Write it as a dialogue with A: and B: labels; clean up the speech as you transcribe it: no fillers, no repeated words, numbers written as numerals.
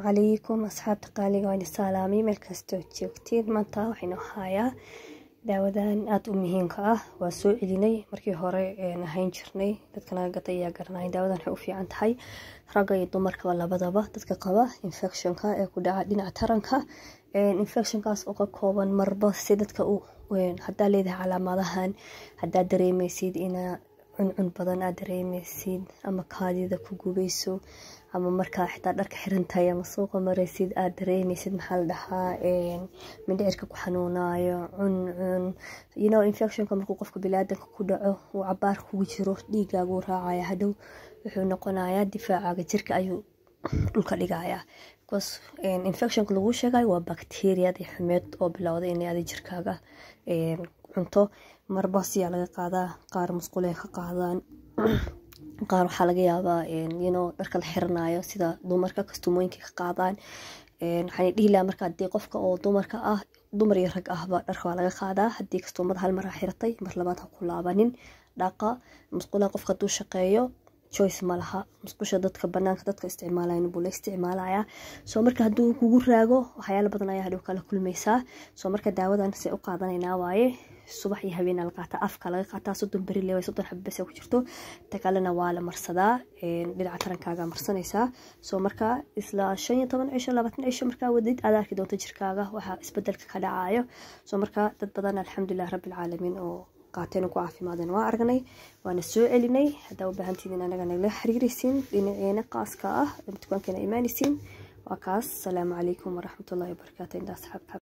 A: عليكم أصحاب تقالي وين السلامي ملكستو joogtiin maanta waxaynu hayaa daawadan aad u muhiimka ah waa soo celinay markii hore ahayn jirnay dadkana gatay ayaa garanay daawadan waxay u fiican tahay ragga iyo dumarka labadaba dadka qaba infectionka ee ku dhaca dhinaca taranka infectionkaas oo ka kooban marba si dadka u hadaa leedahay calaamadahan hadaa dareemaysid ina cuncun badan aad dareemaysid ama kaadida ku gubayso ama marka xitaa dharka xirantahay ama suuqa maraysid aad dareemaysid maxaa la dhahaa mindhicirka ku xanuunayo cuncun infectionka markuu qofka bilaadanka ku dhaco uu cabaar kugu jiro dhiigaagu raacaya hadhow wuxuu noqonayaa difaacaga jirka ayuu dhulka dhigayaa because infectionka lagu sheegay waa bacteriada xumeed oo bilowday inay adi jirkaaga cunto marba siyaa laga qaadaa qaar musqulee ka qaadaan qaar waxaa laga yaabaa dharka la xiranayo sida dumarka kastumooyinka ka qaadaan waxaan dhihi lahaa marka haddii qofka oo dumarka ah dumar iyo rag ahba dharka waa laga qaadaa haddii kastumada hal mar xiratay mar labaad ha ku laabanin dhaqa musqulaha qofka hadduu shaqeeyo choice ma laha musqusha dadka banaanka dadka isticmaalayaan buu la isticmaalayaa soo marka hadduu kugu raago waxyaalo badan ayaa hadhow kala kulmaysaa soo marka daawadan si u qaadanaynaa waaye subax iyo habeen la qaataa afka laga qaataa 30 bari leeyahay 30 xabba bas ku jirto takalena waa la marsadaa dhinaca tarankaaga marsanaysaa soo marka isla 15 cisho 20 cisho marka wadid aad arki doonto jirkaaga waxa isbedelka ka dhacayo soo marka dad badan alxamdulillah rabbil caalamiin oo qaateen ku caafimaadeen waa aragnay waana soo celinay hadaa u baahantihiin anaga nagala xiriiraysiin dhinaceena qaaska ah dukaankeena imaanaysiin waa kaas salaamu calaykum waraxmatullaahi wabarakaatuh inta asxaabta